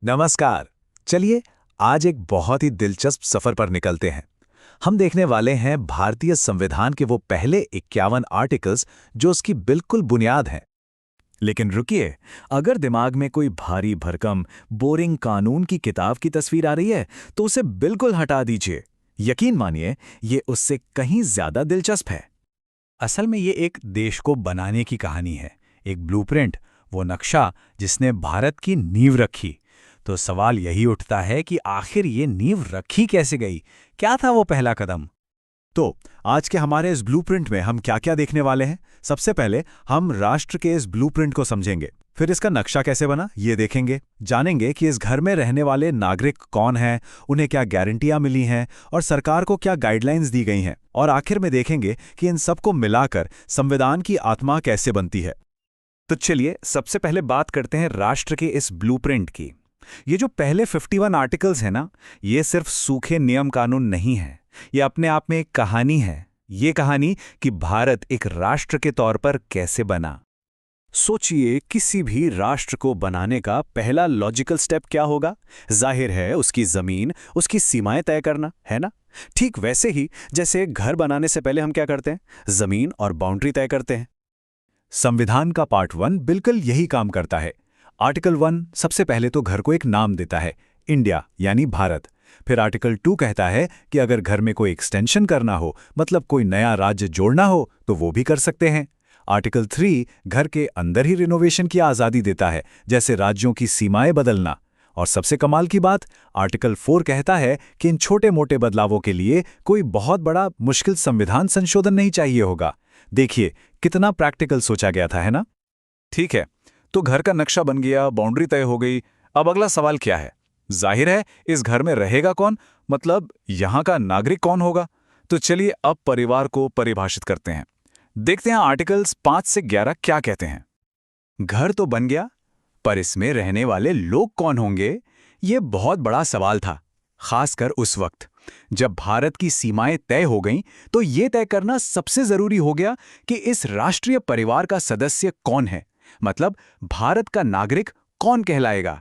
नमस्कार। चलिए आज एक बहुत ही दिलचस्प सफर पर निकलते हैं। हम देखने वाले हैं भारतीय संविधान के वो पहले 51 आर्टिकल्स जो उसकी बिल्कुल बुनियाद हैं। लेकिन रुकिए, अगर दिमाग में कोई भारी भरकम बोरिंग कानून की किताब की तस्वीर आ रही है तो उसे बिल्कुल हटा दीजिए। यकीन मानिए, ये उससे कहीं ज्यादा दिलचस्प है। असल में ये एक देश को बनाने की कहानी है, एक ब्लूप्रिंट, वो नक्शा जिसने भारत की नींव रखी। तो सवाल यही उठता है कि आखिर ये नींव रखी कैसे गई, क्या था वो पहला कदम। तो आज के हमारे इस ब्लूप्रिंट में हम क्या क्या देखने वाले हैं? सबसे पहले हम राष्ट्र के इस ब्लूप्रिंट को समझेंगे, फिर इसका नक्शा कैसे बना ये देखेंगे, जानेंगे कि इस घर में रहने वाले नागरिक कौन हैं, उन्हें क्या गारंटियां मिली हैं और सरकार को क्या गाइडलाइंस दी गई हैं, और आखिर में देखेंगे कि इन सबको मिलाकर संविधान की आत्मा कैसे बनती है। तो चलिए सबसे पहले बात करते हैं राष्ट्र के इस ब्लूप्रिंट की। ये जो पहले 51 आर्टिकल्स हैं ना, ये सिर्फ सूखे नियम कानून नहीं है, ये अपने आप में एक कहानी है। ये कहानी कि भारत एक राष्ट्र के तौर पर कैसे बना। सोचिए, किसी भी राष्ट्र को बनाने का पहला लॉजिकल स्टेप क्या होगा? जाहिर है उसकी जमीन, उसकी सीमाएं तय करना, है ना? ठीक वैसे ही जैसे घर बनाने से पहले हम क्या करते हैं, जमीन और बाउंड्री तय करते हैं। संविधान का पार्ट 1 बिल्कुल यही काम करता है। आर्टिकल 1 सबसे पहले तो घर को एक नाम देता है, इंडिया यानी भारत। फिर आर्टिकल 2 कहता है कि अगर घर में कोई एक्सटेंशन करना हो, मतलब कोई नया राज्य जोड़ना हो, तो वो भी कर सकते हैं। आर्टिकल 3 घर के अंदर ही रिनोवेशन की आज़ादी देता है, जैसे राज्यों की सीमाएं बदलना। और सबसे कमाल की बात, आर्टिकल 4 कहता है कि इन छोटे मोटे बदलावों के लिए कोई बहुत बड़ा मुश्किल संविधान संशोधन नहीं चाहिए होगा। देखिए कितना प्रैक्टिकल सोचा गया था, है ना? ठीक है, तो घर का नक्शा बन गया, बाउंड्री तय हो गई। अब अगला सवाल क्या है? जाहिर है इस घर में रहेगा कौन, मतलब यहां का नागरिक कौन होगा। तो चलिए अब परिवार को परिभाषित करते हैं। देखते हैं आर्टिकल्स 5 से 11 क्या कहते हैं। घर तो बन गया, पर इसमें रहने वाले लोग कौन होंगे, ये बहुत बड़ा सवाल था। खासकर उस वक्त जब भारत की सीमाएं तय हो गईं, तो ये तय करना सबसे जरूरी हो गया कि इस राष्ट्रीय परिवार का सदस्य कौन है, मतलब भारत का नागरिक कौन कहलाएगा।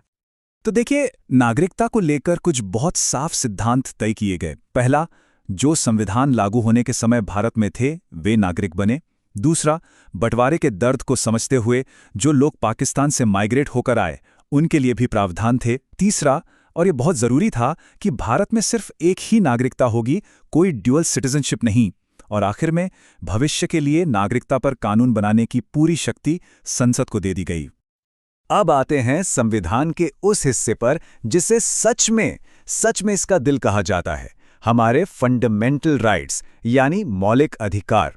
तो देखिए, नागरिकता को लेकर कुछ बहुत साफ सिद्धांत तय किए गए। पहला, जो संविधान लागू होने के समय भारत में थे वे नागरिक बने। दूसरा, बंटवारे के दर्द को समझते हुए जो लोग पाकिस्तान से माइग्रेट होकर आए उनके लिए भी प्रावधान थे। तीसरा, और ये बहुत जरूरी था, कि भारत में सिर्फ एक ही नागरिकता होगी, कोई ड्यूअल सिटीजनशिप नहीं। और आखिर में भविष्य के लिए नागरिकता पर कानून बनाने की पूरी शक्ति संसद को दे दी गई। अब आते हैं संविधान के उस हिस्से पर जिसे सच में इसका दिल कहा जाता है, हमारे फंडामेंटल राइट्स यानी मौलिक अधिकार।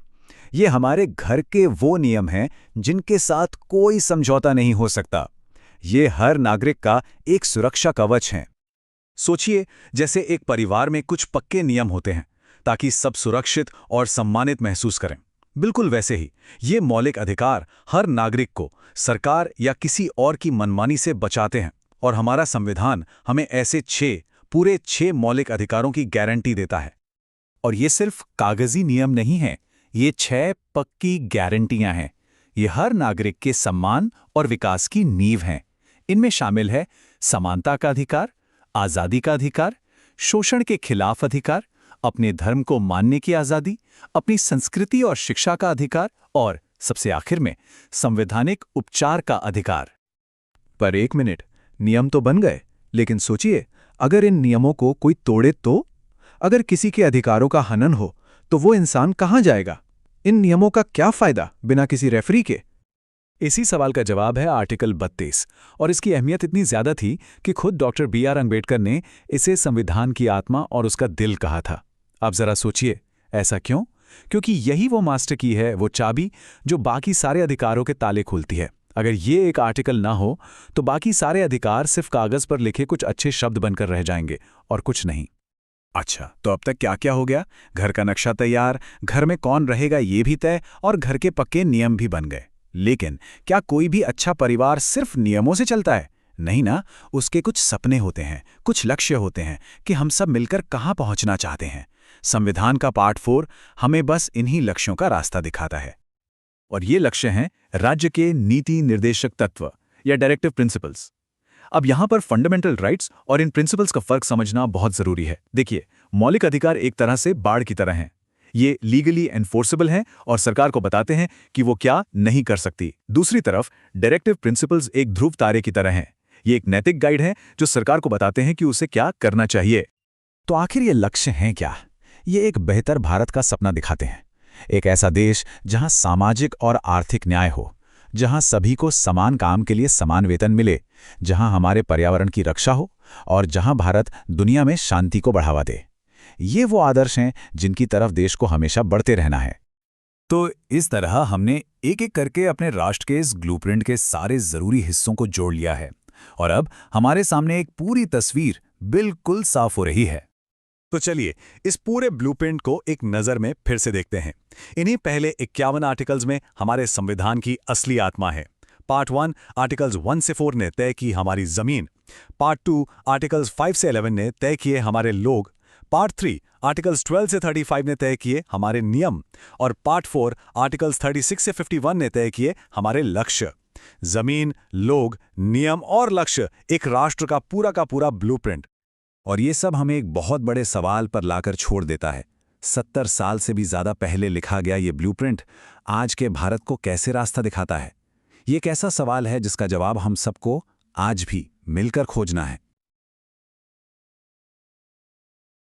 ये हमारे घर के वो नियम हैं जिनके साथ कोई समझौता नहीं हो सकता। ये हर नागरिक का एक सुरक्षा कवच है। सोचिए, जैसे एक परिवार में कुछ पक्के नियम होते हैं ताकि सब सुरक्षित और सम्मानित महसूस करें, बिल्कुल वैसे ही ये मौलिक अधिकार हर नागरिक को सरकार या किसी और की मनमानी से बचाते हैं। और हमारा संविधान हमें ऐसे पूरे 6 मौलिक अधिकारों की गारंटी देता है। और ये सिर्फ कागजी नियम नहीं है, ये 6 पक्की गारंटियां हैं। ये हर नागरिक के सम्मान और विकास की नींव हैं। इनमें शामिल है समानता का अधिकार, आज़ादी का अधिकार, शोषण के खिलाफ अधिकार, अपने धर्म को मानने की आज़ादी, अपनी संस्कृति और शिक्षा का अधिकार, और सबसे आखिर में संवैधानिक उपचार का अधिकार। पर एक मिनट, नियम तो बन गए, लेकिन सोचिए, अगर इन नियमों को कोई तोड़े तो? अगर किसी के अधिकारों का हनन हो तो वो इंसान कहां जाएगा? इन नियमों का क्या फायदा बिना किसी रेफरी के? इसी सवाल का जवाब है आर्टिकल 32, और इसकी अहमियत इतनी ज्यादा थी कि खुद डॉक्टर BR अम्बेडकर ने इसे संविधान की आत्मा और उसका दिल कहा था। अब जरा सोचिए, ऐसा क्यों? क्योंकि यही वो मास्टर की है, वो चाबी जो बाकी सारे अधिकारों के ताले खोलती है। अगर ये एक आर्टिकल ना हो तो बाकी सारे अधिकार सिर्फ कागज पर लिखे कुछ अच्छे शब्द बनकर रह जाएंगे और कुछ नहीं। अच्छा, तो अब तक क्या क्या हो गया? घर का नक्शा तैयार, घर में कौन रहेगा ये भी तय, और घर के पक्के नियम भी बन गए। लेकिन क्या कोई भी अच्छा परिवार सिर्फ नियमों से चलता है? नहीं ना, उसके कुछ सपने होते हैं, कुछ लक्ष्य होते हैं कि हम सब मिलकर कहाँ पहुंचना चाहते हैं। संविधान का पार्ट 4 हमें बस इन्हीं लक्ष्यों का रास्ता दिखाता है। और ये लक्ष्य हैं राज्य के नीति निर्देशक तत्व या डायरेक्टिव प्रिंसिपल्स। अब यहाँ पर फंडामेंटल राइट्स और इन प्रिंसिपल्स का फर्क समझना बहुत जरूरी है। देखिए, मौलिक अधिकार एक तरह से बाड़ की तरह हैं। ये लीगली एनफोर्सेबल हैं और सरकार को बताते हैं कि वो क्या नहीं कर सकती। दूसरी तरफ डायरेक्टिव प्रिंसिपल्स एक ध्रुव तारे की तरह हैं। ये एक नैतिक गाइड है जो सरकार को बताते हैं कि उसे क्या करना चाहिए। तो आखिर ये लक्ष्य हैं क्या? ये एक बेहतर भारत का सपना दिखाते हैं। एक ऐसा देश जहां सामाजिक और आर्थिक न्याय हो, जहां सभी को समान काम के लिए समान वेतन मिले, जहां हमारे पर्यावरण की रक्षा हो और जहां भारत दुनिया में शांति को बढ़ावा दे। ये वो आदर्श हैं जिनकी तरफ देश को हमेशा बढ़ते रहना है। तो इस तरह हमने एक एक करके अपने राष्ट्र के इस ब्लूप्रिंट के सारे जरूरी हिस्सों को जोड़ लिया है और अब हमारे सामने एक पूरी तस्वीर बिल्कुल साफ हो रही है। तो चलिए इस पूरे ब्लूप्रिंट को एक नज़र में फिर से देखते हैं। इन्हीं पहले 51 आर्टिकल्स में हमारे संविधान की असली आत्मा है। पार्ट 1 आर्टिकल्स 1 से 4 ने तय की हमारी जमीन। पार्ट 2 आर्टिकल्स 5 से 11 ने तय किए हमारे लोग। पार्ट 3 आर्टिकल्स 12 से 35 ने तय किए हमारे नियम और पार्ट 4 आर्टिकल्स 36 से 51 ने तय किए हमारे लक्ष्य। जमीन, लोग, नियम और लक्ष्य, एक राष्ट्र का पूरा ब्लूप्रिंट। और ये सब हमें एक बहुत बड़े सवाल पर लाकर छोड़ देता है। 70 साल से भी ज्यादा पहले लिखा गया ये ब्लूप्रिंट आज के भारत को कैसे रास्ता दिखाता है? ये एक ऐसा सवाल है जिसका जवाब हम सबको आज भी मिलकर खोजना है।